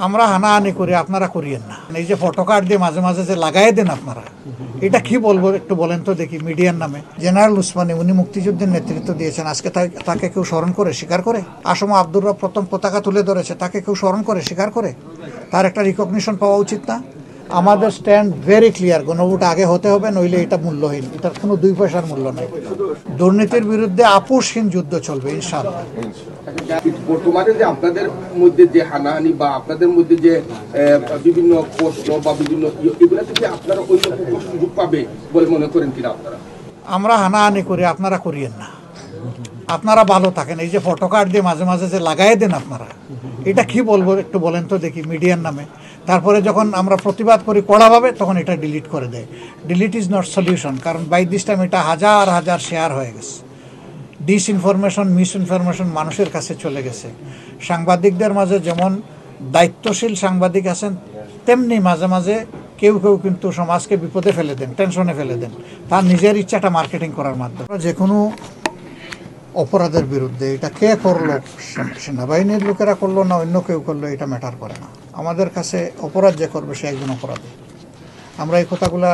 আমরা হানাহানি করি, আপনারা করিয়েন না। এই যে ফটো কার্ড দিয়ে মাঝে মাঝে যে লাগাই দেন আপনারা, এটা কি বলবো একটু বলেন তো দেখি মিডিয়ার নামে। জেনারেল উসমানী উনি মুক্তিযুদ্ধের নেতৃত্ব দিয়েছেন, আজকে তাকে কেউ স্মরণ করে স্বীকার করে? আসম আব্দুর রব প্রথম পতাকা তুলে ধরেছে, তাকে কেউ স্মরণ করে স্বীকার করে? তার একটা রিকগনিশন পাওয়া উচিত না? আমাদের স্ট্যান্ড ভেরি ক্লিয়ার, গণভোট আগে হতে হবে, নইলে এটা মূল্যহীন, এটার কোনো 2 পয়সার মূল্য নেই। দুর্নীতির বিরুদ্ধে আপোষহীন যুদ্ধ চলবে ইনশাআল্লাহ। বর্তমানে যে আপনাদের মধ্যে যে হানাহানি বা আপনাদের মধ্যে যে বিভিন্ন প্রশ্ন বা বিভিন্ন এগুলো থেকে আপনারা অন্য সুযোগ পাবে বলে মনে করেন কিনা আপনারা? আমরা হানাহানি করি, আপনারা করিয়েন না। আপনারা ভালো থাকেন। এই যে ফটো কার্ড দিয়ে মাঝে মাঝে যে লাগাই দেন আপনারা, এটা কি বলবো একটু বলেন তো দেখি মিডিয়ার নামে। তারপরে যখন আমরা প্রতিবাদ করি কড়াভাবে, তখন এটা ডিলিট করে দেয়। ডিলিট ইজ নট সলিউশন, কারণ বাই দিস টাইম এটা হাজার হাজার শেয়ার হয়ে গেছে। ডিসইনফরমেশন, মিসইনফরমেশন মানুষের কাছে চলে গেছে। সাংবাদিকদের মাঝে যেমন দায়িত্বশীল সাংবাদিক আছেন, তেমনি মাঝে মাঝে কেউ কেউ কিন্তু সমাজকে বিপদে ফেলে দেন, টেনশনে ফেলে দেন, তার নিজের ইচ্ছাটা মার্কেটিং করার মাধ্যমে। যে কোনো অপরাধের বিরুদ্ধে এটা কে করলো, সেনাবাহিনীর লোকেরা করলো না অন্য কেউ করলো, এটা ম্যাটার করে না। আমাদের কাছে অপরাধ যে করবে সে একজন অপরাধী। আমরা এই কথাগুলা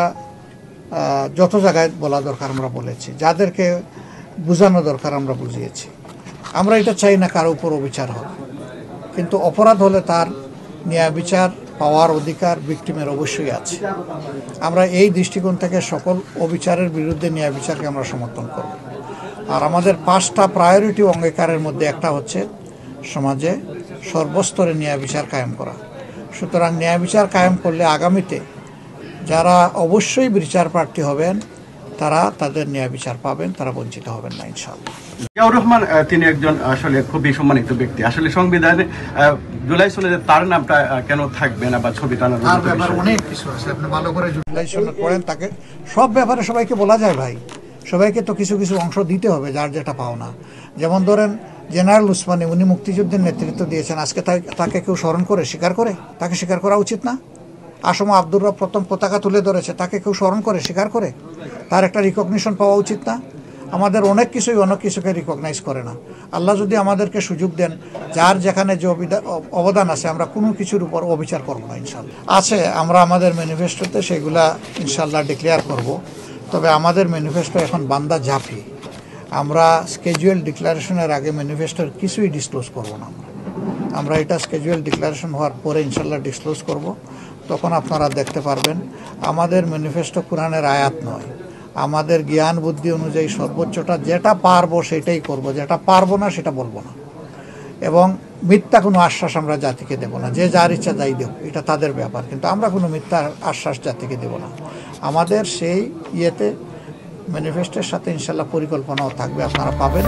যত জায়গায় বলা দরকার আমরা বলেছি, যাদেরকে বোঝানো দরকার আমরা বুঝিয়েছি। আমরা এটা চাই না কারো উপর অবিচার হোক, কিন্তু অপরাধ হলে তার ন্যায় বিচার পাওয়ার অধিকার ভিকটিমের অবশ্যই আছে। আমরা এই দৃষ্টিকোণ থেকে সকল অবিচারের বিরুদ্ধে ন্যায় বিচারকে আমরা সমর্থন করব। আর আমাদের 5টা প্রায়োরিটি অঙ্গীকারের মধ্যে একটা হচ্ছে সমাজে সর্বস্তরে ন্যায় বিচার কায়েম করা। সুতরাং ন্যায় বিচার কায়েম করলে আগামীতে যারা অবশ্যই বিচার প্রার্থী হবেন তারা তাদের ন্যায় বিচার পাবেন, তারা বঞ্চিত হবেন না ইনশাআল্লাহ। জিয়াউর রহমান তিনি একজন আসলে খুবই সম্মানিত ব্যক্তি। আসলে সংবিধানে জুলাই সনদে তার নামটা কেন থাকবে না বা ছবি টানার ব্যাপারে অনেক কিছু আছে, আপনি ভালো করে জুলাই সনদ পড়েন। তাকে সব ব্যাপারে সবাইকে বলা যায় ভাই, সবাইকে তো কিছু কিছু অংশ দিতে হবে যার যেটা পাওনা। যেমন ধরেন জেনারেল উসমানী উনি মুক্তিযুদ্ধের নেতৃত্ব দিয়েছেন, আজকে তাকে কেউ স্মরণ করে স্বীকার করে? তাকে স্বীকার করা উচিত না? আসম আব্দুর রব প্রথম পতাকা তুলে ধরেছে, তাকে কেউ স্মরণ করে স্বীকার করে? তার একটা রিকগনিশন পাওয়া উচিত না? আমাদের অনেক কিছুকে রিকগনাইজ করে না। আল্লাহ যদি আমাদেরকে সুযোগ দেন, যার যেখানে যে অবদান আছে আমরা কোনো কিছুর উপর অবিচার করবো না ইনশাল্লাহ। আছে, আমরা আমাদের ম্যানিফেস্টোতে সেগুলা ইনশাল্লাহ ডিক্লেয়ার করব। তবে আমাদের ম্যানিফেস্টো এখন বান্দা ঝাঁপি, আমরা স্কেজুয়াল ডিক্লারেশনের আগে ম্যানিফেস্টোর কিছুই ডিসক্লোজ করব না। আমরা এটা স্কেজুয়াল ডিক্লারেশন হওয়ার পরে ইনশাল্লাহ ডিসক্লোজ করব। তখন আপনারা দেখতে পারবেন আমাদের ম্যানিফেস্টো কোরআনের আয়াত নয়, আমাদের জ্ঞান বুদ্ধি অনুযায়ী সর্বোচ্চটা যেটা পারবো সেটাই করব, যেটা পারবো না সেটা বলবো না। এবং মিথ্যা কোনো আশ্বাস আমরা জাতিকে দেব না, যে যার ইচ্ছা যাই দেব, এটা তাদের ব্যাপার, কিন্তু আমরা কোনো মিথ্যা আশ্বাস জাতিকে দেব না। আমাদের সেই ম্যানিফেস্টোর সাথে ইনশাল্লাহ পরিকল্পনাও থাকবে, আপনারা পাবেন।